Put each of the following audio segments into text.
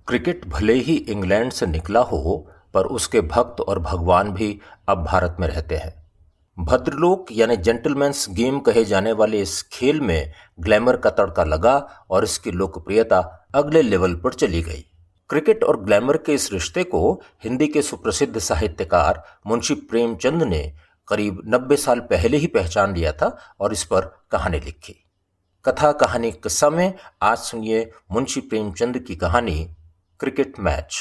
Cricket भले ही England से निकला हो, पर उसके भक्त और भगवान भी अब भारत में रहते हैं। भद्रलोक यानी जेंटलमैन्स गेम कहे जाने वाले इस खेल में ग्लैमर का तड़का लगा और इसकी लोकप्रियता अगले लेवल पर चली गई। क्रिकेट और ग्लैमर के इस रिश्ते को हिंदी के सुप्रसिद्ध साहित्यकार मुंशी प्रेमचंद ने करीब 90 साल पहले ही पहचान लिया था और इस पर कहानी लिखी। कथा कहानी किस्सा में आज सुनिए मुंशी प्रेमचंद की कहानी क्रिकेट मैच।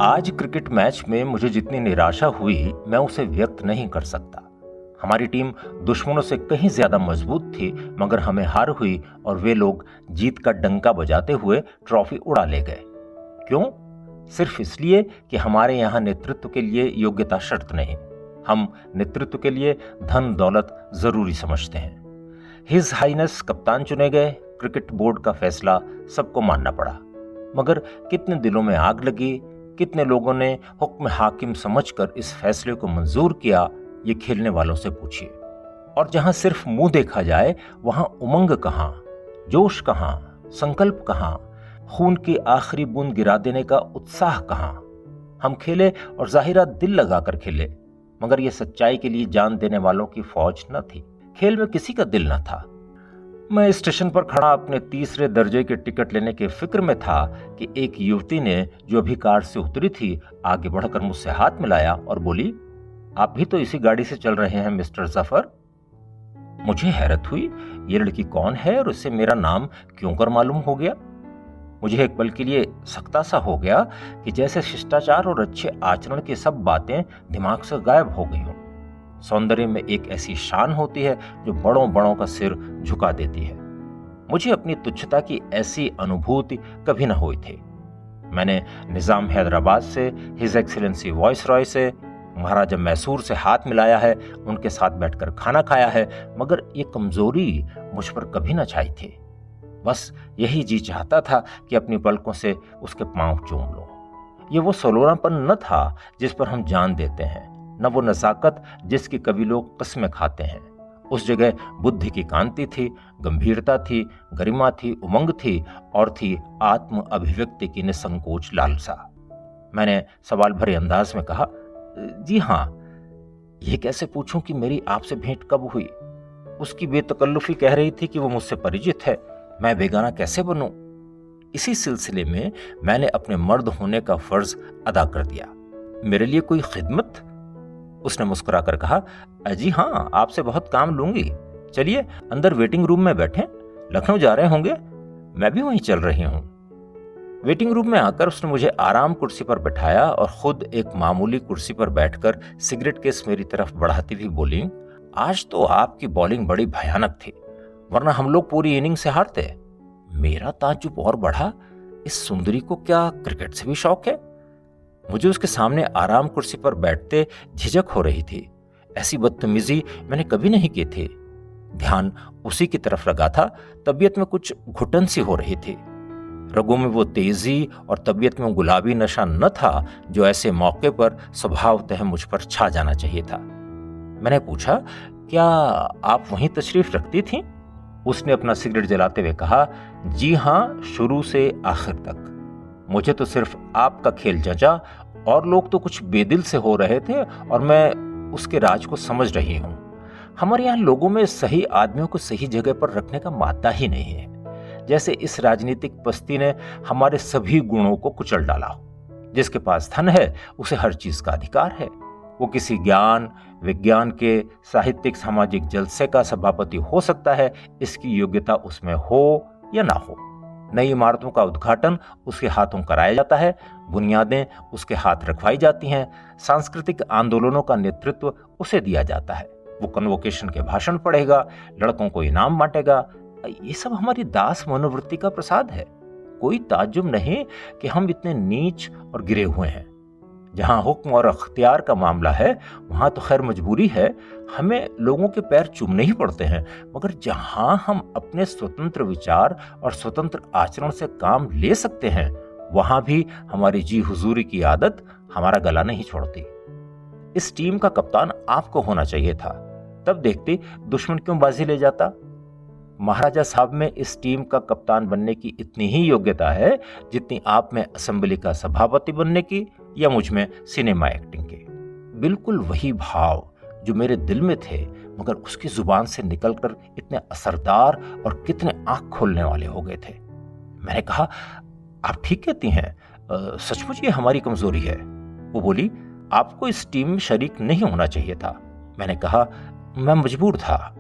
आज क्रिकेट मैच में मुझे जितनी निराशा हुई मैं उसे व्यक्त नहीं कर सकता। हमारी टीम दुश्मनों से कहीं ज्यादा मजबूत थी, मगर हमें हार हुई और वे लोग जीत का डंका बजाते हुए ट्रॉफी उड़ा ले गए। क्यों? सिर्फ इसलिए कि हमारे यहाँ नेतृत्व के लिए योग्यता शर्त नहीं। हम नेतृत्व के लिए धन दौलत जरूरी समझते हैं। हिज हाइनेस कप्तान चुने गए। क्रिकेट बोर्ड का फैसला सबको मानना पड़ा, मगर कितने दिलों में आग लगी, कितने लोगों ने हुक्म हाकिम समझकर इस फैसले को मंजूर किया, ये खेलने वालों से पूछिए। और जहां सिर्फ मुंह देखा जाए वहां उमंग कहां, जोश कहां, संकल्प कहां, खून की आखिरी बूंद गिरा देने का उत्साह कहां। हम खेले और जाहिरा दिल लगाकर खेले, मगर यह सच्चाई के लिए जान देने वालों की फौज न थी। खेल में किसी का दिल न था। मैं स्टेशन पर खड़ा अपने तीसरे दर्जे के टिकट लेने के फिक्र में था कि एक युवती ने, जो अभी कार से उतरी थी, आगे बढ़कर मुझसे हाथ मिलाया और बोली, आप भी तो इसी गाड़ी से चल रहे हैं मिस्टर जफर? मुझे हैरत हुई, ये लड़की कौन है और उससे मेरा नाम क्यों कर मालूम हो गया। मुझे एक पल के लिए सकता सा हो गया कि जैसे शिष्टाचार और अच्छे आचरण की सब बातें दिमाग से गायब हो गई हों। सौंदर्य में एक ऐसी शान होती है जो बड़ों बड़ों का सिर झुका देती है। मुझे अपनी तुच्छता की ऐसी अनुभूति कभी न हुई थी। मैंने निजाम हैदराबाद से, हिज एक्सीलेंसी वाइसरॉय से, महाराजा मैसूर से हाथ मिलाया है, उनके साथ बैठकर खाना खाया है, मगर ये कमजोरी मुझ पर कभी न छाई थी। बस यही जी चाहता था कि अपनी पलकों से उसके पांव चूम लो। ये वो सलोनापन न था जिस पर हम जान देते हैं, न वो नजाकत जिसकी कभी लोग कस्में खाते हैं। उस जगह बुद्धि की कांति थी, गंभीरता थी, गरिमा थी, उमंग थी और थी आत्म अभिव्यक्ति की निसंकोच लालसा। मैंने सवाल भरे अंदाज में कहा, जी हाँ। ये कैसे पूछूं कि मेरी आपसे भेंट कब हुई? उसकी बेतकल्लुफी कह रही थी कि वो मुझसे परिचित है, मैं बेगाना कैसे बनूं? इसी सिलसिले में मैंने अपने मर्द होने का फर्ज अदा कर दिया। मेरे लिए कोई खिदमत? उसने मुस्कुराकर कहा, जी हाँ, आपसे बहुत काम लूंगी। चलिए अंदर वेटिंग रूम में बैठें। लखनऊ जा रहे होंगे? मैं भी वहीं चल रही हूँ। वेटिंग रूम में आकर उसने मुझे आराम कुर्सी पर बैठाया और खुद एक मामूली कुर्सी पर बैठकर सिगरेट केस मेरी तरफ बढ़ाती हुई बोली, आज तो आपकी बॉलिंग बड़ी भयानक थी, वरना हम लोग पूरी इनिंग से हारते। मेरा ताज्जुब और बढ़ा, इस सुंदरी को क्या क्रिकेट से भी शौक है? मुझे उसके सामने आराम कुर्सी पर बैठते झिझक हो रही थी। ऐसी बदतमीजी मैंने कभी नहीं की थी। ध्यान उसी की तरफ लगा था। तबीयत में कुछ घुटन सी हो रही थी। रगों में वो तेजी और तबीयत में गुलाबी नशा न था जो ऐसे मौके पर स्वभावतः मुझ पर छा जाना चाहिए था। मैंने पूछा, क्या आप वहीं तशरीफ रखती थीं? उसने अपना सिगरेट जलाते हुए कहा, जी हाँ, शुरू से आखिर तक। मुझे तो सिर्फ आपका खेल जचा, और लोग तो कुछ बेदिल से हो रहे थे और मैं उसके राज को समझ रही हूं। हमारे यहाँ लोगों में सही आदमियों को सही जगह पर रखने का मादा ही नहीं है। जैसे इस राजनीतिक पस्ती ने हमारे सभी गुणों को कुचल डाला हो। जिसके पास धन है उसे हर चीज का अधिकार है। वो किसी ज्ञान विज्ञान के साहित्यिक सामाजिक जलसे का सभापति हो सकता है, इसकी योग्यता उसमें हो या ना हो। नई इमारतों का उद्घाटन उसके हाथों कराया जाता है, बुनियादें उसके हाथ रखवाई जाती हैं, सांस्कृतिक आंदोलनों का नेतृत्व उसे दिया जाता है। वो कन्वोकेशन के भाषण पढ़ेगा, लड़कों को इनाम बांटेगा। ये सब हमारी दास मनोवृत्ति का प्रसाद है। कोई ताज्जुब नहीं कि हम इतने नीच और गिरे हुए हैं। जहां हुक्म और अख्तियार का मामला है वहां तो खैर मजबूरी है, हमें लोगों के पैर चूमने ही पड़ते हैं, मगर जहां हम अपने स्वतंत्र विचार और स्वतंत्र आचरण से काम ले सकते हैं वहां भी हमारी जी हुजूरी की आदत हमारा गला नहीं छोड़ती। इस टीम का कप्तान आपको होना चाहिए था, तब देखते दुश्मन क्यों बाजी ले जाता। महाराजा साहब में इस टीम का कप्तान बनने की इतनी ही योग्यता है जितनी आप में असेंबली का सभापति बनने की या मुझ में सिनेमा एक्टिंग की। बिल्कुल वही भाव जो मेरे दिल में थे, मगर उसकी जुबान से निकलकर इतने असरदार और कितने आंख खोलने वाले हो गए थे। मैंने कहा, आप ठीक कहती हैं, सचमुच ये हमारी कमजोरी है। वो बोली, आपको इस टीम में शरीक नहीं होना चाहिए था। मैंने कहा, मैं मजबूर था।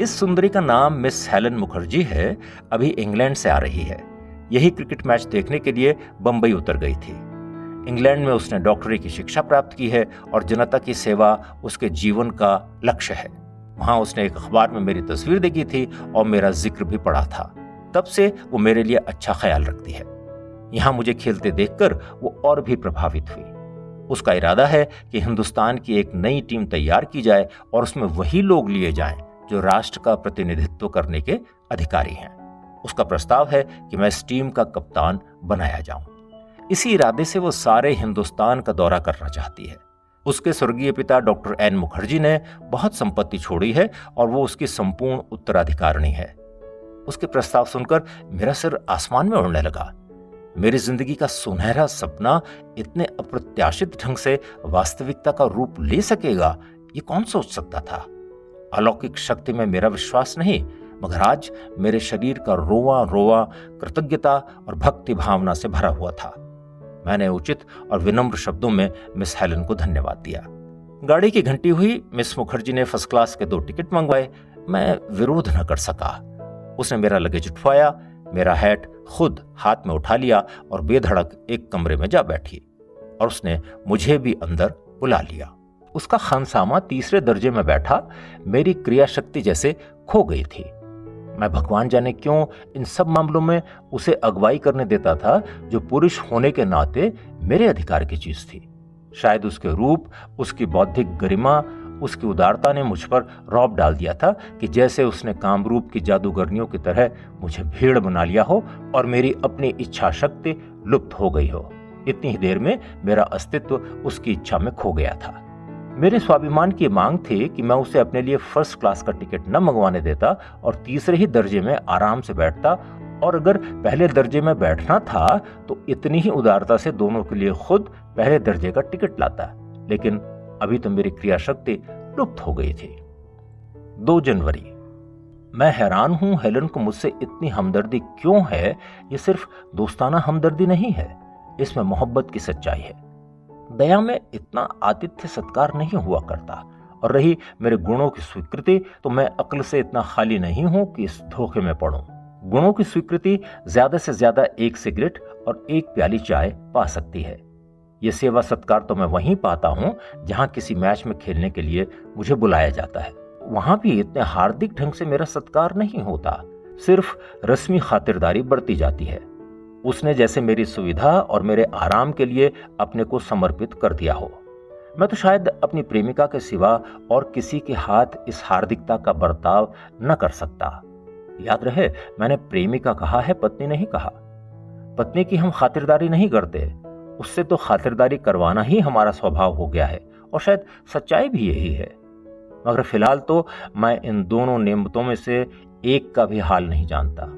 इस सुंदरी का नाम मिस हेलन मुखर्जी है, अभी इंग्लैंड से आ रही है। यही क्रिकेट मैच देखने के लिए बंबई उतर गई थी। इंग्लैंड में उसने डॉक्टरी की शिक्षा प्राप्त की है और जनता की सेवा उसके जीवन का लक्ष्य है। वहां उसने एक अखबार में मेरी तस्वीर देखी थी और मेरा जिक्र भी पढ़ा था। तब से वो मेरे लिए अच्छा ख्याल रखती है। यहाँ मुझे खेलते देखकर वो और भी प्रभावित हुई। उसका इरादा है कि हिंदुस्तान की एक नई टीम तैयार की जाए और उसमें वही लोग लिए जाएं जो राष्ट्र का प्रतिनिधित्व करने के अधिकारी हैं। उसका प्रस्ताव है कि मैं इस टीम का कप्तान बनाया जाऊं। इसी इरादे से वो सारे हिंदुस्तान का दौरा करना चाहती है। उसके स्वर्गीय पिता डॉक्टर एन मुखर्जी ने बहुत संपत्ति छोड़ी है और वो उसकी संपूर्ण उत्तराधिकारिणी है। उसके प्रस्ताव सुनकर मेरा सिर आसमान में उड़ने लगा। मेरी जिंदगी का सुनहरा सपना इतने अप्रत्याशित ढंग से वास्तविकता का रूप ले सकेगा, ये कौन सोच सकता था। अलौकिक शक्ति में मेरा विश्वास नहीं, मगर आज मेरे शरीर का रोवा रोवा कृतज्ञता और भक्ति भावना से भरा हुआ था। मैंने उचित और विनम्र शब्दों में मिस हेलन को धन्यवाद दिया। गाड़ी की घंटी हुई। मिस मुखर्जी ने फर्स्ट क्लास के 2 टिकट मंगवाए। मैं विरोध न कर सका। उसने मेरा लगेज उठवाया, मेरा हैट खुद हाथ में उठा लिया और बेधड़क एक कमरे में जा बैठी और उसने मुझे भी अंदर बुला लिया। उसका खानसामा 3रे दर्जे में बैठा। मेरी क्रिया शक्ति जैसे खो गई थी। मैं भगवान जाने क्यों इन सब मामलों में उसे अगुवाई करने देता था जो पुरुष होने के नाते मेरे अधिकार की चीज थी। शायद उसके रूप, उसकी बौद्धिक गरिमा, उसकी उदारता ने मुझ पर रौब डाल दिया था कि जैसे उसने कामरूप की जादूगरनियों की तरह मुझे भीड़ बना लिया हो और मेरी अपनी इच्छा शक्ति लुप्त हो गई हो। इतनी ही देर में मेरा अस्तित्व उसकी इच्छा में खो गया था। मेरे स्वाभिमान की मांग थी कि मैं उसे अपने लिए फर्स्ट क्लास का टिकट न मंगवाने देता और 3रे ही दर्जे में आराम से बैठता, और अगर पहले दर्जे में बैठना था तो इतनी ही उदारता से दोनों के लिए खुद पहले दर्जे का टिकट लाता। लेकिन अभी तो मेरी क्रिया शक्ति लुप्त हो गई थी। 2 जनवरी। मैं हैरान हूं हेलन को मुझसे इतनी हमदर्दी क्यों है। ये सिर्फ दोस्ताना हमदर्दी नहीं है, इसमें मोहब्बत की सच्चाई है। दया में इतना आतिथ्य सत्कार नहीं हुआ करता। और रही मेरे गुणों की स्वीकृति, तो मैं अक्ल से इतना खाली नहीं हूं कि इस धोखे में पड़ूं। गुणों की स्वीकृति ज्यादा से ज्यादा 1 सिगरेट और 1 प्याली चाय पा सकती है। यह सेवा सत्कार तो मैं वहीं पाता हूं जहां किसी मैच में खेलने के लिए मुझे बुलाया जाता है। वहां भी इतने हार्दिक ढंग से मेरा सत्कार नहीं होता, सिर्फ रस्मी खातिरदारी बरती जाती है। उसने जैसे मेरी सुविधा और मेरे आराम के लिए अपने को समर्पित कर दिया हो। मैं तो शायद अपनी प्रेमिका के सिवा और किसी के हाथ इस हार्दिकता का बर्ताव न कर सकता। याद रहे, मैंने प्रेमिका कहा है, पत्नी नहीं कहा। पत्नी की हम खातिरदारी नहीं करते, उससे तो खातिरदारी करवाना ही हमारा स्वभाव हो गया है, और शायद सच्चाई भी यही है। मगर फिलहाल तो मैं इन दोनों नेमतों में से एक का भी हाल नहीं जानता।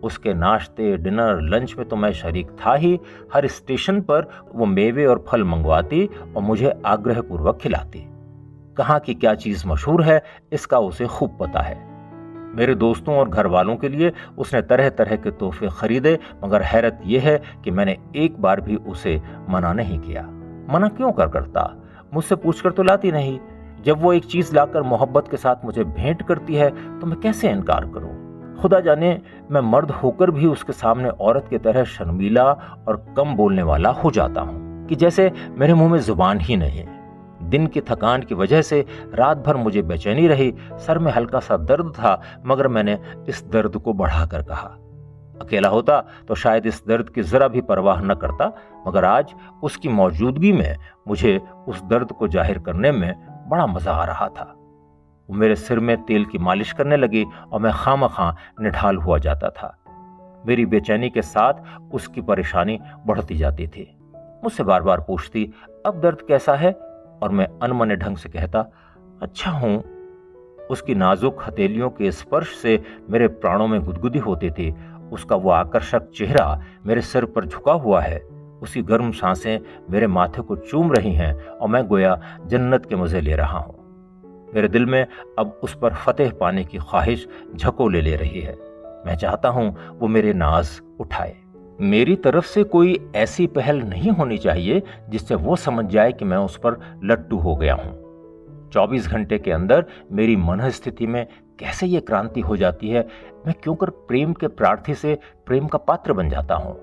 उसके नाश्ते, डिनर, लंच में तो मैं शरीक था ही। हर स्टेशन पर वो मेवे और फल मंगवाती और मुझे आग्रहपूर्वक खिलाती। कहाँ की क्या चीज मशहूर है इसका उसे खूब पता है। मेरे दोस्तों और घर वालों के लिए उसने तरह तरह के तोहफे खरीदे, मगर हैरत यह है कि मैंने एक बार भी उसे मना नहीं किया। मना क्यों करता? मुझसे पूछकर तो लाती नहीं। जब वो एक चीज लाकर मोहब्बत के साथ मुझे भेंट करती है तो मैं कैसे इनकार करूं? खुदा जाने मैं मर्द होकर भी उसके सामने औरत की तरह शर्मीला और कम बोलने वाला हो जाता हूं कि जैसे मेरे मुंह में जुबान ही नहीं। दिन की थकान की वजह से रात भर मुझे बेचैनी रही। सर में हल्का सा दर्द था, मगर मैंने इस दर्द को बढ़ाकर कहा। अकेला होता तो शायद इस दर्द की जरा भी परवाह न करता, मगर आज उसकी मौजूदगी में मुझे उस दर्द को जाहिर करने में बड़ा मजा आ रहा था। वो मेरे सिर में तेल की मालिश करने लगी और मैं खामखा निढाल हुआ जाता था। मेरी बेचैनी के साथ उसकी परेशानी बढ़ती जाती थी। मुझसे बार बार पूछती, अब दर्द कैसा है? और मैं अनमने ढंग से कहता, अच्छा हूं। उसकी नाजुक हथेलियों के स्पर्श से मेरे प्राणों में गुदगुदी होती थी। उसका वो आकर्षक चेहरा मेरे सिर पर झुका हुआ है, उसकी गर्म सांसें मेरे माथे को चूम रही हैं और मैं गोया जन्नत के मजे ले रहा हूं। मेरे दिल में अब उस पर फतेह पाने की ख्वाहिश झकोले ले रही है। मैं चाहता हूं वो मेरे नाज उठाए। मेरी तरफ से कोई ऐसी पहल नहीं होनी चाहिए जिससे वो समझ जाए कि मैं उस पर लट्टू हो गया हूं। 24 घंटे के अंदर मेरी मन स्थिति में कैसे ये क्रांति हो जाती है। मैं क्यों कर प्रेम के प्रार्थी से प्रेम का पात्र बन जाता हूं।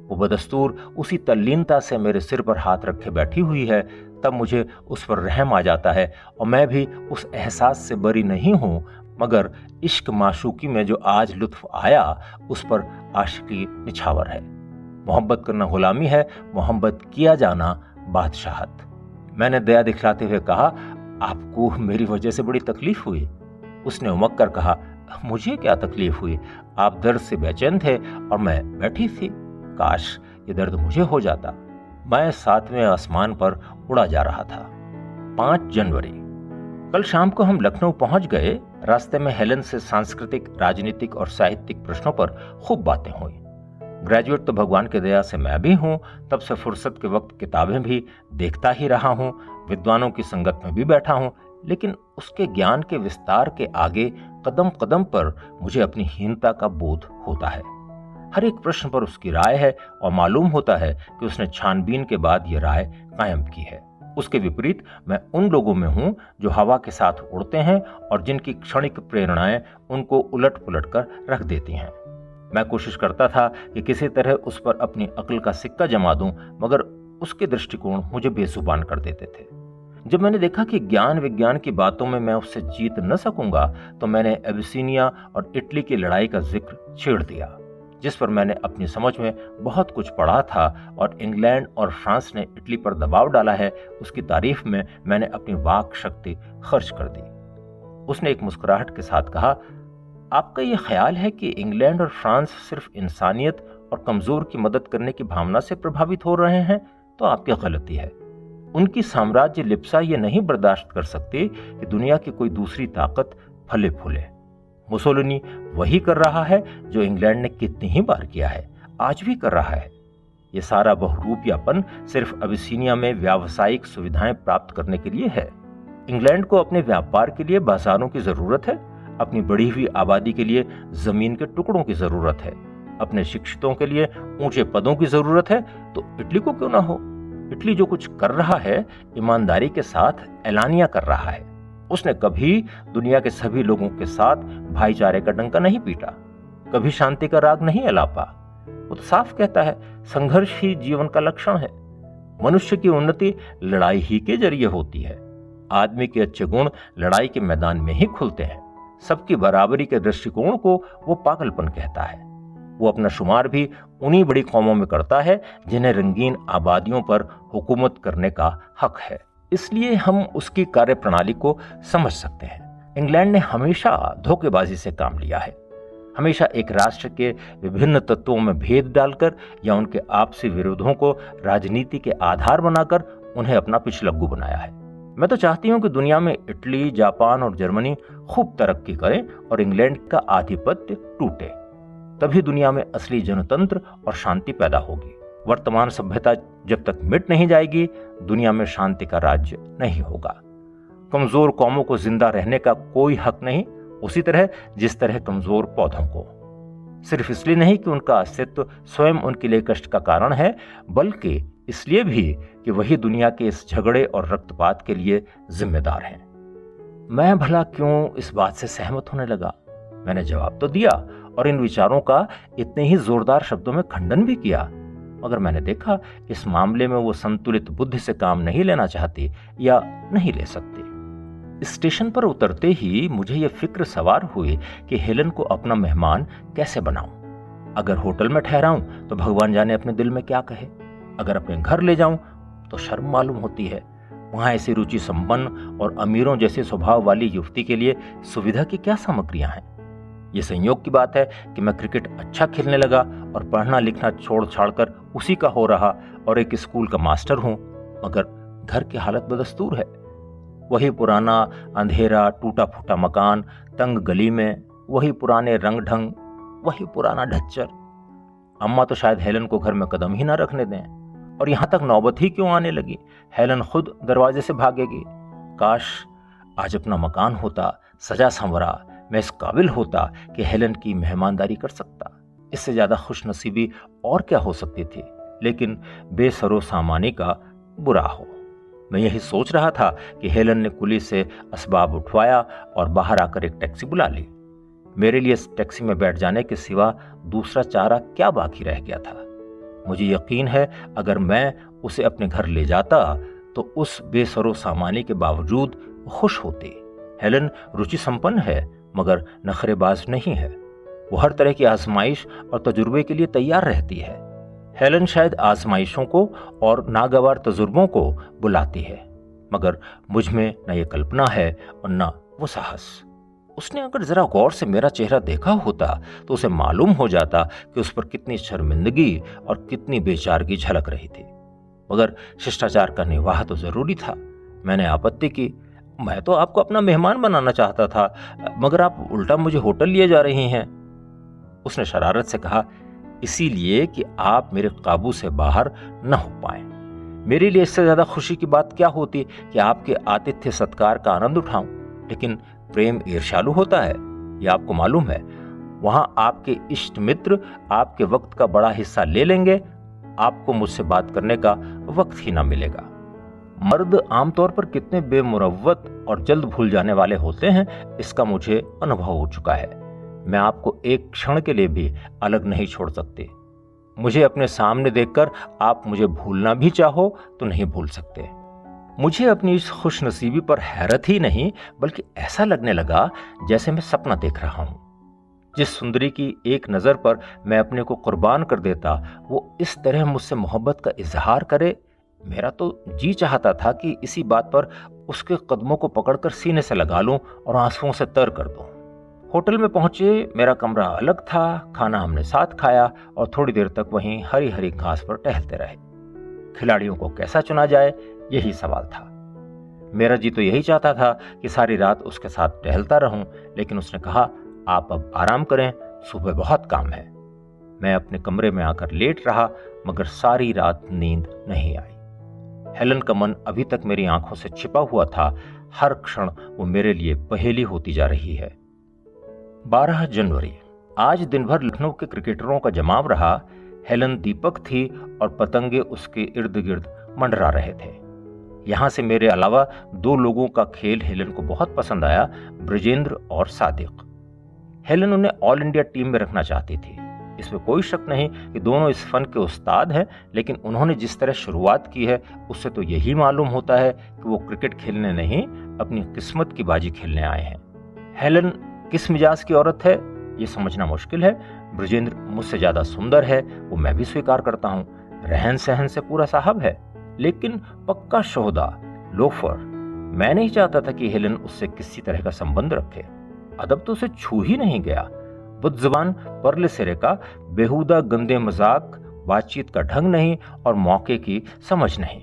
वो बदस्तूर उसी तल्लीनता से मेरे सिर पर हाथ रखे बैठी हुई है, तब मुझे उस पर रहम आ जाता है और मैं भी उस एहसास से बरी नहीं हूं, मगर इश्क माशूकी में जो आज लुत्फ आया उस पर आशिकी निछावर है। मोहब्बत करना गुलामी है, मोहब्बत किया जाना बादशाहत। मैंने दया दिखलाते हुए कहा, आपको मेरी वजह से बड़ी तकलीफ हुई? उसने उमक कर कहा, मुझे क्या तकलीफ हुई, आप दर्द से बेचैन थे और मैं बैठी थी। काश ये दर्द मुझे हो जाता। मैं 7वें आसमान पर उड़ा जा रहा था। 5 जनवरी। कल शाम को हम लखनऊ पहुंच गए। रास्ते में हेलन से सांस्कृतिक, राजनीतिक और साहित्यिक प्रश्नों पर खूब बातें हुई। ग्रेजुएट तो भगवान की दया से मैं भी हूं, तब से फुर्सत के वक्त किताबें भी देखता ही रहा हूं, विद्वानों की संगत में भी बैठा हूं, लेकिन उसके ज्ञान के विस्तार के आगे कदम कदम पर मुझे अपनी हीनता का बोध होता है। हर एक प्रश्न पर उसकी राय है और मालूम होता है कि उसने छानबीन के बाद यह राय कायम की है। उसके विपरीत मैं उन लोगों में हूं जो हवा के साथ उड़ते हैं और जिनकी क्षणिक प्रेरणाएं उनको उलट पुलट कर रख देती हैं। मैं कोशिश करता था कि किसी तरह उस पर अपनी अक्ल का सिक्का जमा दूं, मगर उसके दृष्टिकोण मुझे बेजुबान कर देते थे। जब मैंने देखा कि ज्ञान विज्ञान की बातों में मैं उससे जीत न सकूंगा, तो मैंने एबिसिनिया और इटली की लड़ाई का जिक्र छेड़ दिया, जिस पर मैंने अपनी समझ में बहुत कुछ पढ़ा था और इंग्लैंड और फ्रांस ने इटली पर दबाव डाला है, उसकी तारीफ में मैंने अपनी वाक शक्ति खर्च कर दी। उसने एक मुस्कुराहट के साथ कहा, आपका यह ख्याल है कि इंग्लैंड और फ्रांस सिर्फ इंसानियत और कमजोर की मदद करने की भावना से प्रभावित हो रहे हैं, तो आपकी गलती है। उनकी साम्राज्य लिप्सा ये नहीं बर्दाश्त कर सकती कि दुनिया की कोई दूसरी ताकत फले फूले। मुसोलिनी वही कर रहा है जो इंग्लैंड ने कितनी ही बार किया है, आज भी कर रहा है। ये सारा बहुरूपियापन सिर्फ अबिसिनिया में व्यावसायिक सुविधाएं प्राप्त करने के लिए है। इंग्लैंड को अपने व्यापार के लिए बाजारों की जरूरत है, अपनी बढ़ी हुई आबादी के लिए जमीन के टुकड़ों की जरूरत है, अपने शिक्षितों के लिए ऊंचे पदों की जरूरत है, तो इटली को क्यों ना हो। इटली जो कुछ कर रहा है ईमानदारी के साथ एलानिया कर रहा है। उसने कभी दुनिया के सभी लोगों के साथ भाईचारे का डंका नहीं पीटा, कभी शांति का राग नहीं अलापा। वो तो साफ कहता है, संघर्ष ही जीवन का लक्षण है। मनुष्य की उन्नति लड़ाई ही के जरिए होती है। आदमी के अच्छे गुण लड़ाई के मैदान में ही खुलते हैं। सबकी बराबरी के दृष्टिकोण को वो पागलपन कहता है। वो अपना शुमार भी उन्हीं बड़ी कौमों में करता है जिन्हें रंगीन आबादियों पर हुकूमत करने का हक है। इसलिए हम उसकी कार्यप्रणाली को समझ सकते हैं। इंग्लैंड ने हमेशा धोखेबाजी से काम लिया है, हमेशा एक राष्ट्र के विभिन्न तत्वों में भेद डालकर या उनके आपसी विरोधों को राजनीति के आधार बनाकर उन्हें अपना पिछलग्गू बनाया है। मैं तो चाहती हूं कि दुनिया में इटली, जापान और जर्मनी खूब तरक्की करें और इंग्लैंड का आधिपत्य टूटे। तभी दुनिया में असली जनतंत्र और शांति पैदा होगी। वर्तमान सभ्यता जब तक मिट नहीं जाएगी, दुनिया में शांति का राज्य नहीं होगा। कमजोर कौमों को जिंदा रहने का कोई हक नहीं, उसी तरह जिस तरह कमजोर पौधों को। सिर्फ इसलिए नहीं कि उनका अस्तित्व स्वयं उनके लिए कष्ट का कारण है, बल्कि इसलिए भी कि वही दुनिया के इस झगड़े और रक्तपात के लिए जिम्मेदार हैं। मैं भला क्यों इस बात से सहमत होने लगा? मैंने जवाब तो दिया और इन विचारों का इतने ही जोरदार शब्दों में खंडन भी किया, मगर मैंने देखा इस मामले में वो संतुलित बुद्धि से काम नहीं लेना चाहती या नहीं ले सकती। स्टेशन पर उतरते ही मुझे ये फिक्र सवार हुई कि हेलन को अपना मेहमान कैसे बनाऊं। अगर होटल में ठहराऊं तो भगवान जाने अपने दिल में क्या कहे। अगर अपने घर ले जाऊं तो शर्म मालूम होती है। वहां ऐसी रुचि संपन्न और अमीरों जैसे स्वभाव वाली युवती के लिए सुविधा की क्या सामग्रियां हैं। ये संयोग की बात है कि मैं क्रिकेट अच्छा खेलने लगा और पढ़ना लिखना छोड़ छाड़कर उसी का हो रहा और एक स्कूल का मास्टर हूं, मगर घर की हालत बदस्तूर है। वही पुराना अंधेरा टूटा फूटा मकान, तंग गली में वही पुराने रंग ढंग, वही पुराना ढच्चर। अम्मा तो शायद हेलन को घर में कदम ही ना रखने दें, और यहां तक नौबत ही क्यों आने लगी, हेलन खुद दरवाजे से भागेगी। काश आज अपना मकान होता, सजा संवरा, मैं इस काबिल होता कि हेलन की मेहमानदारी कर सकता। इससे ज्यादा खुशनसीबी और क्या हो सकती थी, लेकिन बेसरो सामानी का बुरा हो। मैं यही सोच रहा था कि हेलन ने कुली से असबाब उठवाया और बाहर आकर एक टैक्सी बुला ली। मेरे लिए इस टैक्सी में बैठ जाने के सिवा दूसरा चारा क्या बाकी रह गया था। मुझे यकीन है अगर मैं उसे अपने घर ले जाता तो उस बेसरो सामानी के बावजूद खुश होती। हेलन रुचि संपन्न है मगर नखरेबाज नहीं है। वो हर तरह की आजमाइश और तजुर्बे के लिए तैयार रहती है। हेलन शायद आजमाइशों को और नागवार तजुर्बों को बुलाती है, मगर मुझ में न ये कल्पना है और न वो साहस। उसने अगर जरा गौर से मेरा चेहरा देखा होता तो उसे मालूम हो जाता कि उस पर कितनी शर्मिंदगी और कितनी बेचारगी झलक रही थी। मगर शिष्टाचार का निर्वाह तो जरूरी था। मैंने आपत्ति की, मैं तो आपको अपना मेहमान बनाना चाहता था, मगर आप उल्टा मुझे होटल लिए जा रही हैं। उसने शरारत से कहा, इसीलिए कि आप मेरे काबू से बाहर न हो पाए। मेरे लिए इससे ज्यादा खुशी की बात क्या होती कि आपके आतिथ्य सत्कार का आनंद उठाऊं, लेकिन प्रेम ईर्ष्यालु होता है, यह आपको मालूम है। वहां आपके इष्ट मित्र आपके वक्त का बड़ा हिस्सा ले लेंगे, आपको मुझसे बात करने का वक्त ही ना मिलेगा। मर्द आमतौर पर कितने बेमुरव्वत और जल्द भूल जाने वाले होते हैं, इसका मुझे अनुभव हो चुका है। मैं आपको एक क्षण के लिए भी अलग नहीं छोड़ सकते। मुझे अपने सामने देखकर आप मुझे भूलना भी चाहो तो नहीं भूल सकते। मुझे अपनी इस खुशनसीबी पर हैरत ही नहीं बल्कि ऐसा लगने लगा जैसे मैं सपना देख रहा हूं। जिस सुंदरी की एक नजर पर मैं अपने को कुर्बान कर देता, वो इस तरह मुझसे मोहब्बत का इजहार करे। मेरा तो जी चाहता था कि इसी बात पर उसके कदमों को पकड़कर सीने से लगा लूं और आंसुओं से तर कर दूं। होटल में पहुंचे, मेरा कमरा अलग था, खाना हमने साथ खाया और थोड़ी देर तक वहीं हरी हरी घास पर टहलते रहे। खिलाड़ियों को कैसा चुना जाए, यही सवाल था। मेरा जी तो यही चाहता था कि सारी रात उसके साथ टहलता रहूं, लेकिन उसने कहा, आप अब आराम करें, सुबह बहुत काम है। मैं अपने कमरे में आकर लेट रहा, मगर सारी रात नींद नहीं आई। हेलन का मन अभी तक मेरी आंखों से छिपा हुआ था। हर क्षण वो मेरे लिए पहेली होती जा रही है। 12 जनवरी, आज दिन भर लखनऊ के क्रिकेटरों का जमाव रहा। हेलन दीपक थी और पतंगे उसके इर्द गिर्द मंडरा रहे थे। यहां से मेरे अलावा 2 लोगों का खेल हेलन को बहुत पसंद आया, ब्रजेंद्र और सादिक। हेलन उन्हें ऑल इंडिया टीम में रखना चाहती थी। इसमें कोई शक नहीं कि दोनों इस फन के उस्ताद हैं, लेकिन उन्होंने जिस तरह शुरुआत की है उससे तो यही मालूम होता है कि वो क्रिकेट खेलने नहीं, अपनी किस्मत की बाजी खेलने आए हैं। हेलन किस मिजाज की औरत है ये समझना मुश्किल है। ब्रजेंद्र मुझसे ज्यादा सुंदर है, वो मैं भी स्वीकार करता हूँ। रहन सहन से पूरा साहब है, लेकिन पक्का शोहदा, लोफर। मैं नहीं चाहता था कि हेलन उससे किसी तरह का संबंध रखे। अदब तो उसे छू ही नहीं गया। बुद्जुबान, परले सिरे का, बेहुदा गंदे मजाक, बातचीत का ढंग नहीं और मौके की समझ नहीं।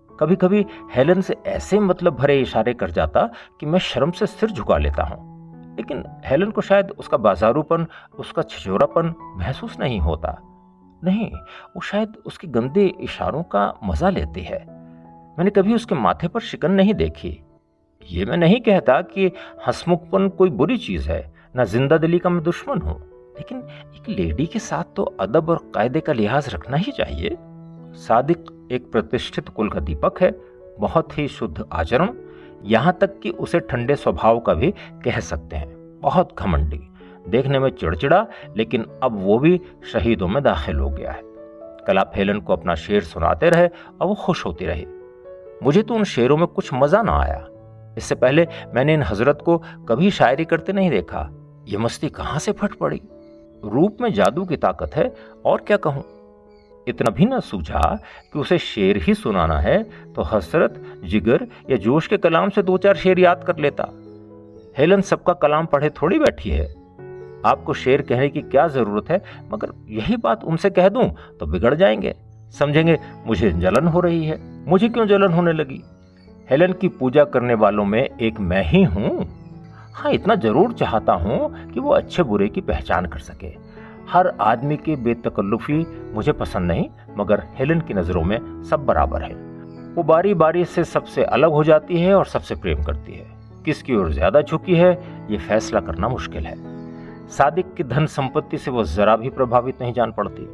कभी कभी हेलन से ऐसे मतलब भरे इशारे कर जाता कि मैं शर्म से सिर झुका लेता हूँ, लेकिन हेलन को शायद उसका बाजारूपन, उसका छिछोरापन महसूस नहीं होता। नहीं, वो शायद उसके गंदे इशारों का मजा लेती है। मैंने कभी उसके माथे पर शिकन नहीं देखी। ये मैं नहीं कहता कि हंसमुखपन कोई बुरी चीज है, ना जिंदा दिली का मैं दुश्मन हूं, लेकिन एक लेडी के साथ तो अदब और कायदे का लिहाज रखना ही चाहिए। सादिक एक प्रतिष्ठित कुल का दीपक है, बहुत ही शुद्ध आचरण, यहां तक कि उसे ठंडे स्वभाव का भी कह सकते हैं। बहुत घमंडी, देखने में चिड़चिड़ा, लेकिन अब वो भी शहीदों में दाखिल हो गया है। कल आप हेलन को अपना शेर सुनाते रहे और वो खुश होती रही। मुझे तो उन शेरों में कुछ मजा ना आया। इससे पहले मैंने इन हजरत को कभी शायरी करते नहीं देखा। ये मस्ती कहां से फट पड़ी। रूप में जादू की ताकत है, और क्या कहूं। इतना भी न सूझा कि उसे शेर ही सुनाना है तो हसरत, जिगर या जोश के कलाम से 2-4 शेर याद कर लेता। हेलन सबका कलाम पढ़े थोड़ी बैठी है। आपको शेर कहने की क्या जरूरत है, मगर यही बात उनसे कह दूं तो बिगड़ जाएंगे, समझेंगे मुझे जलन हो रही है। मुझे क्यों जलन होने लगी। हेलन की पूजा करने वालों में एक मैं ही हूं। हाँ, इतना जरूर चाहता हूं कि वो अच्छे बुरे की पहचान कर सके। हर आदमी की बेतकल्लुफी मुझे पसंद नहीं, मगर हेलन की नजरों में सब बराबर है। वो बारी बारी से सबसे अलग हो जाती है और सबसे प्रेम करती है। किसकी ओर ज्यादा झुकी है, ये फैसला करना मुश्किल है। सादिक की धन संपत्ति से वो जरा भी प्रभावित नहीं जान पड़ती।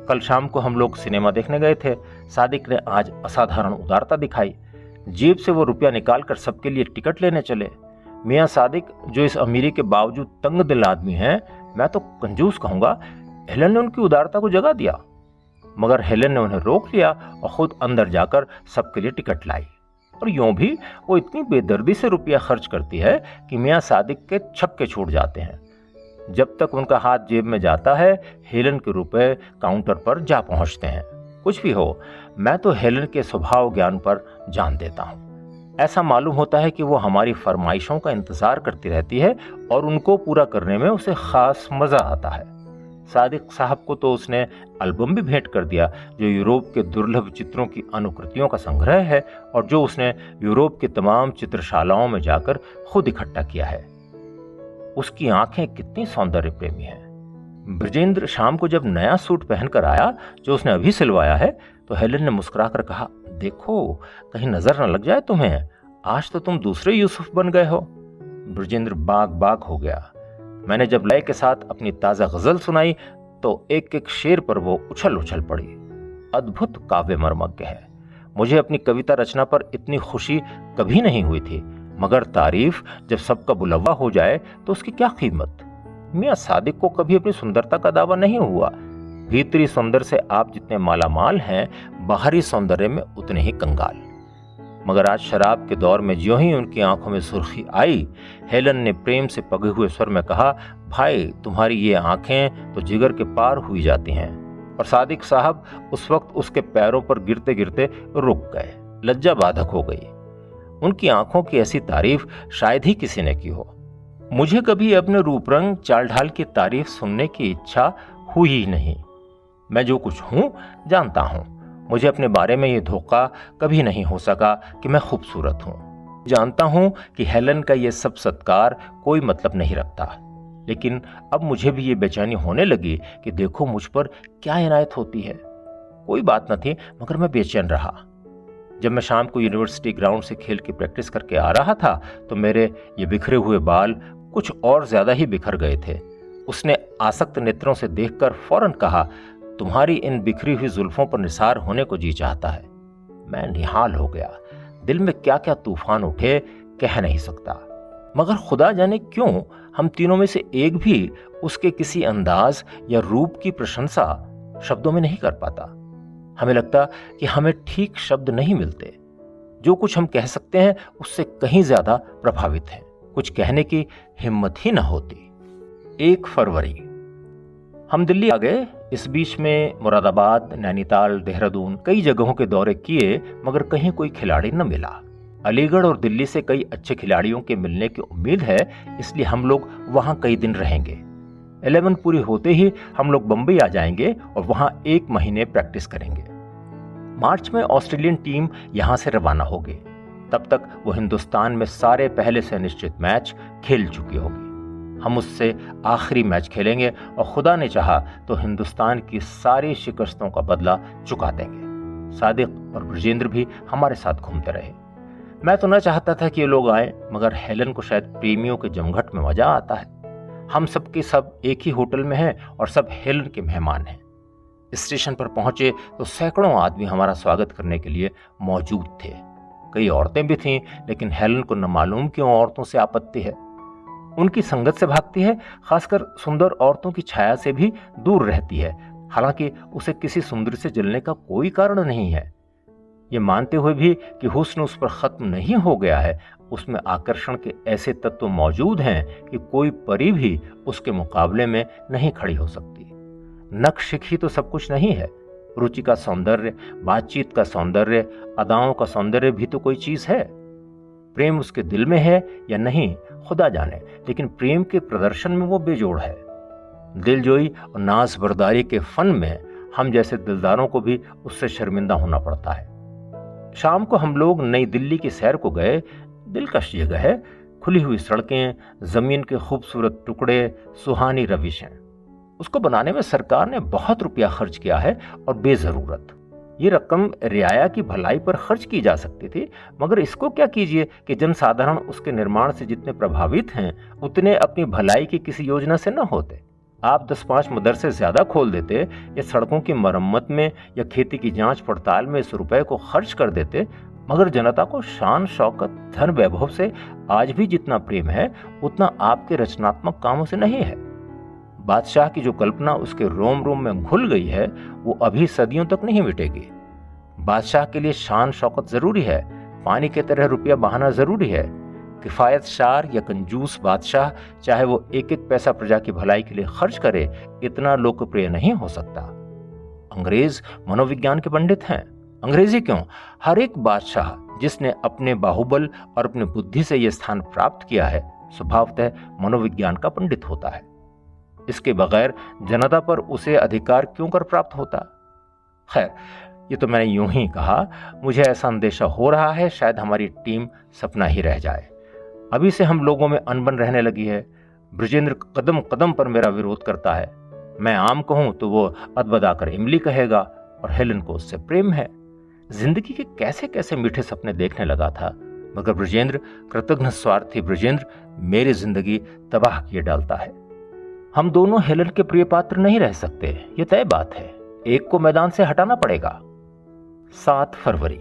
कल शाम को हम लोग सिनेमा देखने गए थे। सादिक ने आज असाधारण उदारता दिखाई। जेब से वो रुपया निकालकर सबके लिए टिकट लेने चले। मियाँ सादिक, जो इस अमीरी के बावजूद तंग दिल आदमी हैं, मैं तो कंजूस कहूंगा, हेलन ने उनकी उदारता को जगा दिया। मगर हेलन ने उन्हें रोक लिया और खुद अंदर जाकर सबके लिए टिकट लाई। और यूं भी वो इतनी बेदर्दी से रुपया खर्च करती है कि मियाँ सादिक के छक्के छूट जाते हैं। जब तक उनका हाथ जेब में जाता है, हेलन के रुपए काउंटर पर जा पहुंचते हैं। कुछ भी हो, मैं तो हेलन के स्वभाव ज्ञान पर जान देता हूं। ऐसा मालूम होता है कि वो हमारी फरमाइशों का इंतजार करती रहती है और उनको पूरा करने में उसे खास मजा आता है। सादिक साहब को तो उसने एल्बम भी भेंट कर दिया, जो यूरोप के दुर्लभ चित्रों की अनुकृतियों का संग्रह है और जो उसने यूरोप की तमाम चित्रशालाओं में जाकर खुद इकट्ठा किया है। उसकी आंखें कितनी सौंदर्य प्रेमी हैं। ब्रजेंद्र शाम को जब नया सूट पहनकर आया, जो उसने अभी सिलवाया है, तो हेलन ने मुस्कुराकर कहा, देखो कहीं नजर न लग जाए तुम्हें, आज तो तुम दूसरे यूसुफ बन गए हो। ब्रजेंद्र बाग बाग हो गया। मैंने जब लय के साथ अपनी ताजा गजल सुनाई तो एक एक शेर पर वो उछल उछल पड़ी। अद्भुत काव्य मर्मज्ञ है। मुझे अपनी कविता रचना पर इतनी खुशी कभी नहीं हुई थी, मगर तारीफ जब सबका बुलवा हो जाए तो उसकी क्या कीमत। मियाँ सादिक को कभी अपनी सुंदरता का दावा नहीं हुआ। भीतरी सौंदर्य से आप जितने मालामाल हैं, बाहरी सौंदर्य में उतने ही कंगाल। मगर आज शराब के दौर में ज्यों ही उनकी आंखों में सुर्खी आई, हेलन ने प्रेम से पगे हुए स्वर में कहा, भाई तुम्हारी ये आंखें तो जिगर के पार हुई जाती हैं। और सादिक साहब उस वक्त उसके पैरों पर गिरते गिरते रुक गए। लज्जा बाधक हो गई। उनकी आंखों की ऐसी तारीफ शायद ही किसी ने की हो। मुझे कभी अपने रूप रंग चाल ढाल की तारीफ सुनने की इच्छा हुई ही नहीं। मैं जो कुछ हूं जानता हूं। मुझे अपने बारे में ये धोखा कभी नहीं हो सका कि मैं खूबसूरत हूं। जानता हूं कि हेलन का ये सब सत्कार कोई मतलब नहीं रखता, लेकिन अब मुझे भी ये बेचैनी होने लगी कि देखो मुझ पर क्या इनायत होती है। कोई बात न थी, मगर मैं बेचैन रहा। जब मैं शाम को यूनिवर्सिटी ग्राउंड से खेल की प्रैक्टिस करके आ रहा था, तो मेरे ये बिखरे हुए बाल कुछ और ज्यादा ही बिखर गए थे। उसने आसक्त नेत्रों से देखकर फौरन कहा, तुम्हारी इन बिखरी हुई जुल्फों पर निसार होने को जी चाहता है। मैं निहाल हो गया। दिल में क्या क्या तूफान उठे, कह नहीं सकता। मगर खुदा जाने क्यों हम तीनों में से एक भी उसके किसी अंदाज या रूप की प्रशंसा शब्दों में नहीं कर पाता। हमें लगता कि हमें ठीक शब्द नहीं मिलते। जो कुछ हम कह सकते हैं उससे कहीं ज्यादा प्रभावित हैं। कुछ कहने की हिम्मत ही न होती। 1 फरवरी हम दिल्ली आ गए। इस बीच में मुरादाबाद, नैनीताल, देहरादून कई जगहों के दौरे किए, मगर कहीं कोई खिलाड़ी न मिला। अलीगढ़ और दिल्ली से कई अच्छे खिलाड़ियों के मिलने की उम्मीद है, इसलिए हम लोग वहां कई दिन रहेंगे। 11 पूरी होते ही हम लोग बंबई आ जाएंगे और वहां 1 महीने प्रैक्टिस करेंगे। मार्च में ऑस्ट्रेलियन टीम यहां से रवाना होगी। तब तक वो हिंदुस्तान में सारे पहले से निश्चित मैच खेल चुकी होगी। हम उससे आखिरी मैच खेलेंगे और खुदा ने चाहा तो हिंदुस्तान की सारी शिकस्तों का बदला चुका देंगे। सादिक और ब्रजेंद्र भी हमारे साथ घूमते रहे। मैं तो न चाहता था कि ये लोग आए, मगर हेलन को शायद प्रेमियों के जमघट में मजा आता है। हम सब के सब एक ही होटल में हैं और सब हेलन के मेहमान हैं। स्टेशन पर पहुंचे तो सैकड़ों आदमी हमारा स्वागत करने के लिए मौजूद थे। कई औरतें भी थीं, लेकिन हेलन को न मालूम क्यों औरतों से आपत्ति है। उनकी संगत से भागती है, खासकर सुंदर औरतों की छाया से भी दूर रहती है। हालांकि उसे किसी सुंदरी से जलने का कोई कारण नहीं है। ये मानते हुए भी कि हुस्न उस पर खत्म नहीं हो गया है, उसमें आकर्षण के ऐसे तत्व मौजूद हैं कि कोई परी भी उसके मुकाबले में नहीं खड़ी हो सकती। नक्श ही तो सब कुछ नहीं है। रुचि का सौंदर्य, बातचीत का सौंदर्य, अदाओं का सौंदर्य भी तो कोई चीज है। प्रेम उसके दिल में है या नहीं खुदा जाने, लेकिन प्रेम के प्रदर्शन में वो बेजोड़ है। दिलजोई और नाज बर्दारी के फन में हम जैसे दिलदारों को भी उससे शर्मिंदा होना पड़ता है। शाम को हम लोग नई दिल्ली की सैर को गए। दिलकश जगह है, खुली हुई सड़कें, जमीन के खूबसूरत टुकड़े, सुहानी रविशें। उसको बनाने में सरकार ने बहुत रुपया खर्च किया है और बेजरूरत। ये रकम रियाया की भलाई पर खर्च की जा सकती थी, मगर इसको क्या कीजिए कि जनसाधारण उसके निर्माण से जितने प्रभावित हैं उतने अपनी भलाई की किसी योजना से न होते। आप 10-5 मदरसे ज्यादा खोल देते या सड़कों की मरम्मत में या खेती की जांच पड़ताल में इस रुपए को खर्च कर देते, मगर जनता को शान शौकत धन वैभव से आज भी जितना प्रेम है उतना आपके रचनात्मक कामों से नहीं है। बादशाह की जो कल्पना उसके रोम रोम में घुल गई है वो अभी सदियों तक नहीं मिटेगी। बादशाह के लिए शान शौकत जरूरी है, पानी की तरह रुपया बहाना जरूरी है। किफायत शार या कंजूस बादशाह चाहे वो एक एक पैसा प्रजा की भलाई के लिए खर्च करे, इतना लोकप्रिय नहीं हो सकता। अंग्रेज मनोविज्ञान के पंडित हैं। अंग्रेजी क्यों, हर एक बादशाह जिसने अपने बाहुबल और अपनी बुद्धि से यह स्थान प्राप्त किया है स्वभावतः मनोविज्ञान का पंडित होता है। इसके बगैर जनता पर उसे अधिकार क्यों कर प्राप्त होता। खैर, ये तो मैंने यूं ही कहा। मुझे ऐसा अंदेशा हो रहा है शायद हमारी टीम सपना ही रह जाए। अभी से हम लोगों में अनबन रहने लगी है। ब्रजेंद्र कदम कदम पर मेरा विरोध करता है। मैं आम कहूं तो वो अदबदाकर इमली कहेगा और हेलन को उससे प्रेम है। जिंदगी के कैसे कैसे मीठे सपने देखने लगा था, मगर ब्रजेंद्र, कृतघ्न स्वार्थी ब्रजेंद्र, मेरी जिंदगी तबाह किए डालता है। हम दोनों हेलन के प्रिय पात्र नहीं रह सकते, ये तय बात है। एक को मैदान से हटाना पड़ेगा। 7 फरवरी,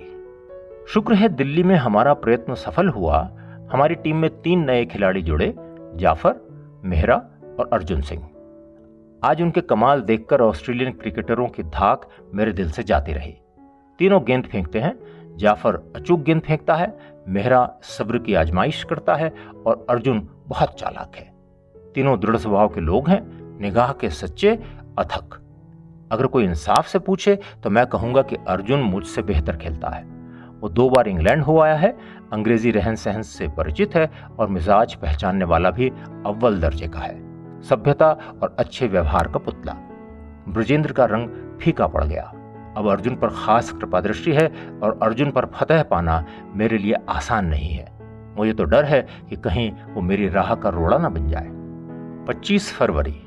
शुक्र है दिल्ली में हमारा प्रयत्न सफल हुआ। हमारी टीम में 3 नए खिलाड़ी जुड़े, जाफर, मेहरा और अर्जुन सिंह। आज उनके कमाल देखकर ऑस्ट्रेलियन क्रिकेटरों की धाक मेरे दिल से जाती रही। तीनों गेंद फेंकते हैं। जाफर अचूक गेंद फेंकता है, मेहरा सब्र की आजमाइश करता है और अर्जुन बहुत चालाक है। तीनों दृढ़ स्वभाव के लोग हैं, निगाह के सच्चे, अथक। अगर कोई इंसाफ से पूछे तो मैं कहूंगा कि अर्जुन मुझसे बेहतर खेलता है। वो 2 बार इंग्लैंड हो आया है, अंग्रेजी रहन सहन से परिचित है और मिजाज पहचानने वाला भी अव्वल दर्जे का है। सभ्यता और अच्छे व्यवहार का पुतला। ब्रजेंद्र का रंग फीका पड़ गया। अब अर्जुन पर खास कृपा दृष्टि है और अर्जुन पर फतह पाना मेरे लिए आसान नहीं है। मुझे तो डर है कि कहीं वो मेरी राह का रोड़ा ना बन जाए। 25 फरवरी,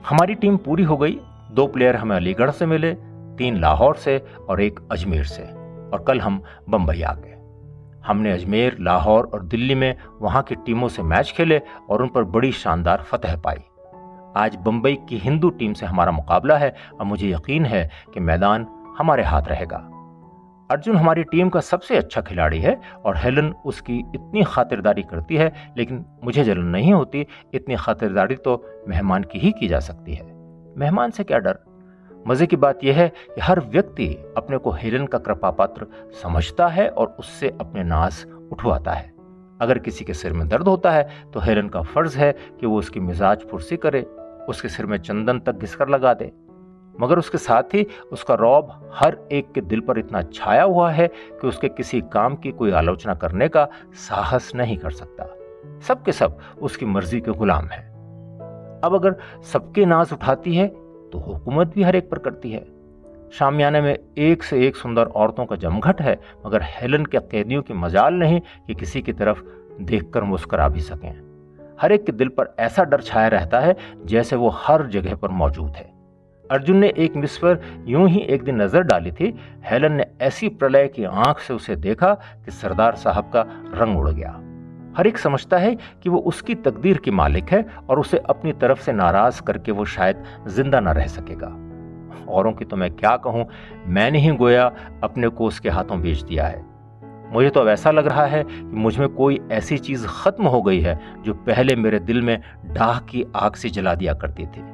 हमारी टीम पूरी हो गई। 2 प्लेयर हमें अलीगढ़ से मिले, 3 लाहौर से और 1 अजमेर से, और कल हम बंबई आ गए। हमने अजमेर, लाहौर और दिल्ली में वहां की टीमों से मैच खेले और उन पर बड़ी शानदार फतह पाई। आज बंबई की हिंदू टीम से हमारा मुकाबला है और मुझे यकीन है कि मैदान हमारे हाथ रहेगा। अर्जुन हमारी टीम का सबसे अच्छा खिलाड़ी है और हेलन उसकी इतनी खातिरदारी करती है, लेकिन मुझे जलन नहीं होती। इतनी खातिरदारी तो मेहमान की ही की जा सकती है। मेहमान से क्या डर। मजे की बात यह है कि हर व्यक्ति अपने को हेलन का कृपा पात्र समझता है और उससे अपने नाज उठवाता है। अगर किसी के सिर में दर्द होता है तो हेलन का फर्ज है कि वो उसकी मिजाज फुर्सी करे, उसके सिर में चंदन तक घिसकर लगा दे। मगर उसके साथ ही उसका रौब हर एक के दिल पर इतना छाया हुआ है कि उसके किसी काम की कोई आलोचना करने का साहस नहीं कर सकता। सबके सब उसकी मर्जी के गुलाम हैं। अब अगर सबके नाज उठाती है तो हुकूमत भी हर एक पर करती है। शामियाने में एक से एक सुंदर औरतों का जमघट है, मगर हेलन के कैदियों की मजाल नहीं कि किसी की तरफ देखकर मुस्कुरा भी सकें। हर एक के दिल पर ऐसा डर छाया रहता है जैसे वो हर जगह पर मौजूद है। अर्जुन ने एक मिस पर यूं ही एक दिन नजर डाली थी। हेलन ने ऐसी प्रलय की आंख से उसे देखा कि सरदार साहब का रंग उड़ गया। हर एक समझता है कि वो उसकी तकदीर की मालिक है और उसे अपनी तरफ से नाराज करके वो शायद जिंदा न रह सकेगा। औरों की तो मैं क्या कहूं, मैंने ही गोया अपने को उसके हाथों बेच दिया है। मुझे तो अब ऐसा लग रहा है कि मुझ में कोई ऐसी चीज खत्म हो गई है जो पहले मेरे दिल में डाह की आग से जला दिया करती थी।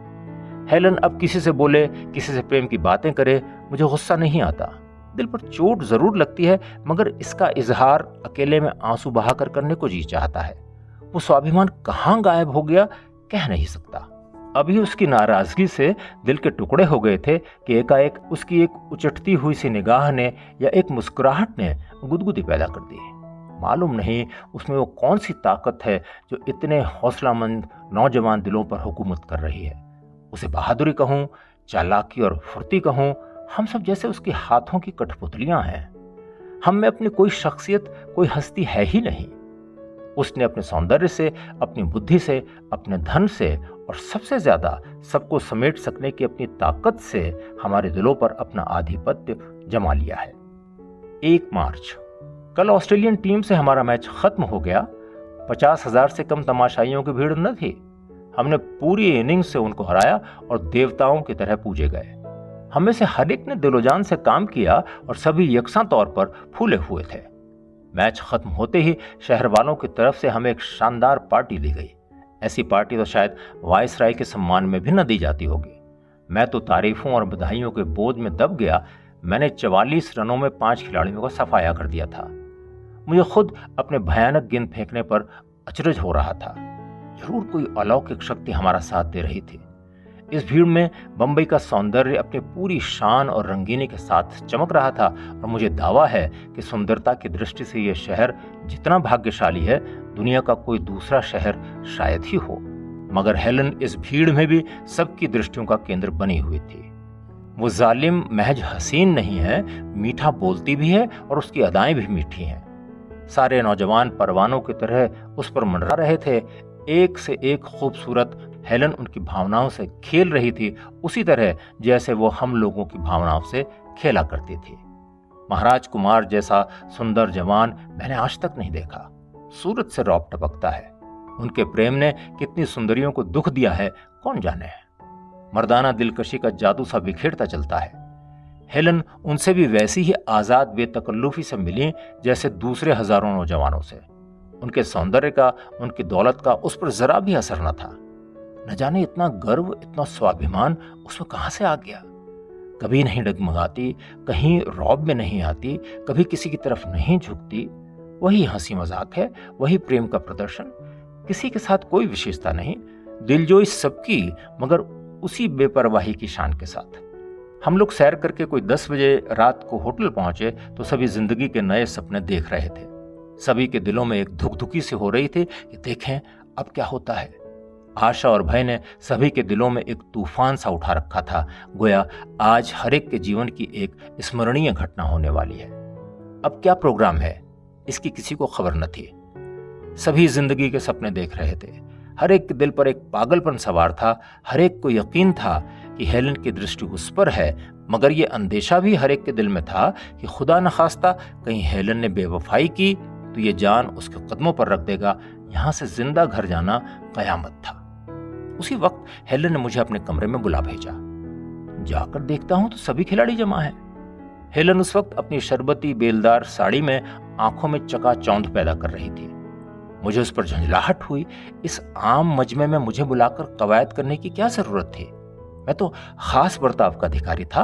हेलन अब किसी से बोले, किसी से प्रेम की बातें करे, मुझे गुस्सा नहीं आता। दिल पर चोट जरूर लगती है, मगर इसका इजहार अकेले में आंसू बहाकर करने को जी चाहता है। वो स्वाभिमान कहाँ गायब हो गया कह नहीं सकता। अभी उसकी नाराजगी से दिल के टुकड़े हो गए थे कि एकाएक उसकी एक उचटती हुई सी निगाह ने या एक मुस्कुराहट ने गुदगुदी पैदा कर दी। मालूम नहीं उसमें वो कौन सी ताकत है जो इतने हौसलामंद नौजवान दिलों पर हुकूमत कर रही है। उसे बहादुरी कहूं, चालाकी और फुर्ती कहूं, हम सब जैसे उसके हाथों की कठपुतलियां हैं। हम में अपनी कोई शख्सियत, कोई हस्ती है ही नहीं। उसने अपने सौंदर्य से, अपनी बुद्धि से, अपने धन से और सबसे ज्यादा सबको समेट सकने की अपनी ताकत से हमारे दिलों पर अपना आधिपत्य जमा लिया है। 1 मार्च, कल ऑस्ट्रेलियन टीम से हमारा मैच खत्म हो गया। 50,000 से कम तमाशाइयों की भीड़ न थी। हमने पूरी इनिंग्स से उनको हराया और देवताओं की तरह पूजे गए। हम में से हर एक ने दिलोजान से काम किया और सभी यकसा तौर पर फूले हुए थे। मैच खत्म होते ही शहर वालों की तरफ से हमें एक शानदार पार्टी दी गई। ऐसी पार्टी तो शायद वायसराय के सम्मान में भी न दी जाती होगी। मैं तो तारीफों और बधाइयों के बोझ में दब गया। मैंने 44 रनों में 5 खिलाड़ियों का सफाया कर दिया था। मुझे खुद अपने भयानक गेंद फेंकने पर अचरज हो रहा था। जरूर कोई अलौकिक शक्ति हमारा साथ दे रही थी। इस भीड़ में बंबई का सौंदर्य अपनी पूरी शान और रंगीनी के साथ चमक रहा था और मुझे दावा है कि सुंदरता की दृष्टि से यह शहर जितना भाग्यशाली है, दुनिया का कोई दूसरा शहर शायद ही हो। मगर हेलन इस भीड़ में भी सबकी दृष्टियों का केंद्र बनी हुई थी। वो जालिम महज हसीन नहीं है, मीठा बोलती भी है और उसकी अदाएं भी मीठी हैं। सारे नौजवान परवानों की तरह उस पर मंडरा रहे थे। एक से एक खूबसूरत हेलन उनकी भावनाओं से खेल रही थी, उसी तरह जैसे वो हम लोगों की भावनाओं से खेला करती थी। महाराज कुमार जैसा सुंदर जवान मैंने आज तक नहीं देखा। सूरज से रौब टपकता है। उनके प्रेम ने कितनी सुंदरियों को दुख दिया है कौन जाने। मर्दाना दिलकशी का जादू सा बिखेरता चलता है। हेलन उनसे भी वैसी ही आजाद बेतकल्लुफी से मिली जैसे दूसरे हजारों नौजवानों से। उनके सौंदर्य का, उनकी दौलत का उस पर जरा भी असर न था। न जाने इतना गर्व, इतना स्वाभिमान उसमें कहां से आ गया। कभी नहीं डगमगाती, कहीं रौब में नहीं आती, कभी किसी की तरफ नहीं झुकती। वही हंसी मजाक है, वही प्रेम का प्रदर्शन। किसी के साथ कोई विशेषता नहीं, दिलजोई सबकी, मगर उसी बेपरवाही की शान के साथ। हम लोग सैर करके कोई 10 बजे रात को होटल पहुंचे तो सभी जिंदगी के नए सपने देख रहे थे। सभी के दिलों में एक धुकधुकी सी हो रही थी कि देखें अब क्या होता है। आशा और भय ने सभी के दिलों में एक तूफान सा उठा रखा था, गोया आज हर एक के जीवन की एक स्मरणीय घटना होने वाली है। अब क्या प्रोग्राम है, इसकी किसी को खबर न थी। सभी जिंदगी के सपने देख रहे थे। हर एक के दिल पर एक पागलपन सवार था। हर एक को यकीन था कि हेलन की दृष्टि उस पर है, मगर यह अंदेशा भी हर एक के दिल में था कि खुदा न खास्ता कहीं हेलन ने बेवफाई की तो ये जान उसके कदमों पर रख देगा। यहां से जिंदा घर जाना कयामत था। उसी वक्त हेलन ने मुझे अपने कमरे में बुला भेजा। जाकर देखता हूं तो सभी खिलाड़ी जमा हैं। हेलन उस वक्त अपनी शरबती बेलदार साड़ी में आंखों में चकाचौंध पैदा कर रही थी। मुझे उस पर झंझलाहट हुई। इस आम मजमे में मुझे बुलाकर कवायद करने की क्या जरूरत थी। मैं तो खास बर्ताव का अधिकारी था।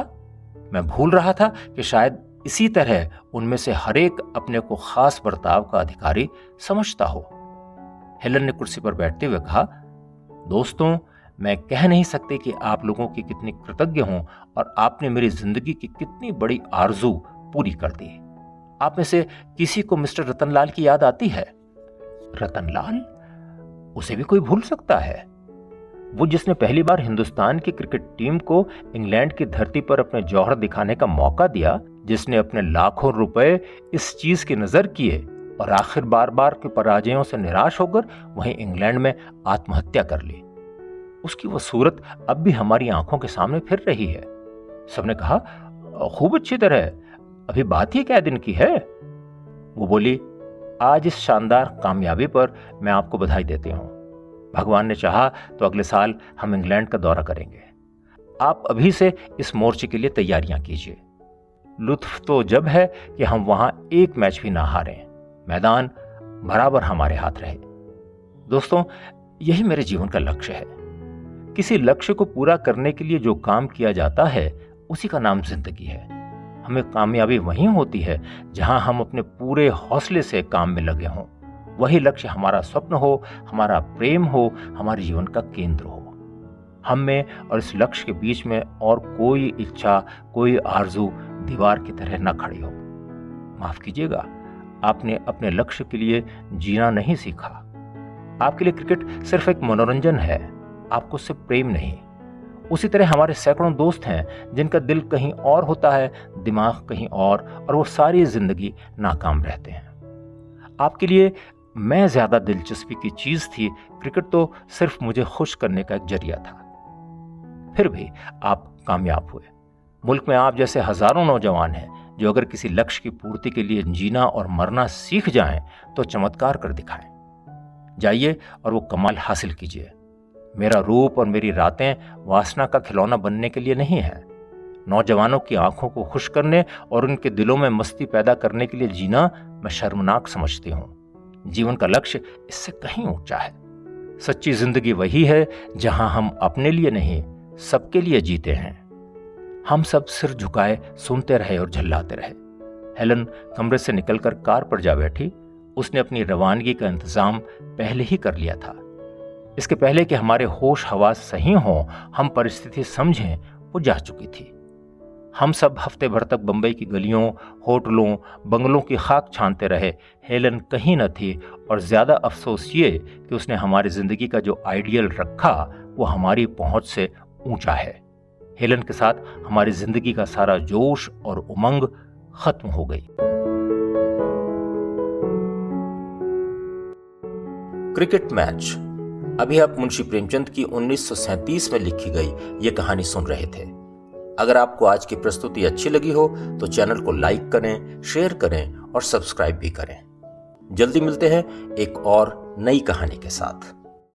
मैं भूल रहा था कि शायद इसी तरह उनमें से हर एक अपने को खास बर्ताव का अधिकारी समझता हो। हेलन ने कुर्सी पर बैठते हुए कहा, दोस्तों, मैं कह नहीं सकती कि आप लोगों की कितनी कृतज्ञ हूं और आपने मेरी जिंदगी की कितनी बड़ी आरजू पूरी कर दी। आप में से किसी को मिस्टर रतनलाल की याद आती है? रतनलाल? उसे भी कोई भूल सकता है? वो जिसने पहली बार हिंदुस्तान की क्रिकेट टीम को इंग्लैंड की धरती पर अपने जौहर दिखाने का मौका दिया, जिसने अपने लाखों रुपए इस चीज की नजर किए और आखिर बार बार के पराजयों से निराश होकर वहीं इंग्लैंड में आत्महत्या कर ली। उसकी वो सूरत अब भी हमारी आंखों के सामने फिर रही है। सबने कहा, खूब अच्छी तरह, अभी बात ही क्या दिन की है। वो बोली, आज इस शानदार कामयाबी पर मैं आपको बधाई देती हूं। भगवान ने चाहा तो अगले साल हम इंग्लैंड का दौरा करेंगे। आप अभी से इस मोर्चे के लिए तैयारियां कीजिए। लुत्फ तो जब है कि हम वहां एक मैच भी ना हारें, मैदान बराबर हमारे हाथ रहे। दोस्तों, यही मेरे जीवन का लक्ष्य है। किसी लक्ष्य को पूरा करने के लिए जो काम किया जाता है उसी का नाम जिंदगी है। हमें कामयाबी वहीं होती है जहां हम अपने पूरे हौसले से काम में लगे हों। वही लक्ष्य हमारा स्वप्न हो, हमारा प्रेम हो, हमारे जीवन का केंद्र हो। हम में और इस लक्ष्य के बीच में और कोई इच्छा, कोई आरजू दीवार की तरह न खड़ी हो। माफ कीजिएगा, आपने अपने लक्ष्य के लिए जीना नहीं सीखा। आपके लिए क्रिकेट सिर्फ एक मनोरंजन है, आपको सिर्फ प्रेम नहीं। उसी तरह हमारे सैकड़ों दोस्त हैं जिनका दिल कहीं और होता है, दिमाग कहीं और वो सारी जिंदगी नाकाम रहते हैं। आपके लिए मैं ज्यादा दिलचस्पी की चीज थी, क्रिकेट तो सिर्फ मुझे खुश करने का एक जरिया था। फिर भी आप कामयाब हुए। मुल्क में आप जैसे हजारों नौजवान हैं जो अगर किसी लक्ष्य की पूर्ति के लिए जीना और मरना सीख जाएं तो चमत्कार कर दिखाएं। जाइए और वो कमाल हासिल कीजिए। मेरा रूप और मेरी रातें वासना का खिलौना बनने के लिए नहीं है। नौजवानों की आंखों को खुश करने और उनके दिलों में मस्ती पैदा करने के लिए जीना मैं शर्मनाक समझती हूं। जीवन का लक्ष्य इससे कहीं ऊंचा है। सच्ची जिंदगी वही है जहां हम अपने लिए नहीं, सबके लिए जीते हैं। हम सब सिर झुकाए सुनते रहे और झल्लाते रहे। हेलन कमरे से निकलकर कार पर जा बैठी। उसने अपनी रवानगी का इंतजाम पहले ही कर लिया था। इसके पहले कि हमारे होश हवास सही हों, हम परिस्थिति समझें, वो जा चुकी थी। हम सब हफ्ते भर तक बंबई की गलियों, होटलों, बंगलों की खाक छानते रहे। हेलन कहीं न थी और ज्यादा अफसोस ये कि उसने हमारी जिंदगी का जो आइडियल रखा वो हमारी पहुंच से ऊंचा है। हेलन के साथ हमारी जिंदगी का सारा जोश और उमंग खत्म हो गई। Cricket match. अभी आप मुंशी प्रेमचंद की 1937 में लिखी गई ये कहानी सुन रहे थे। अगर आपको आज की प्रस्तुति अच्छी लगी हो तो चैनल को लाइक करें, शेयर करें और सब्सक्राइब भी करें। जल्दी मिलते हैं एक और नई कहानी के साथ।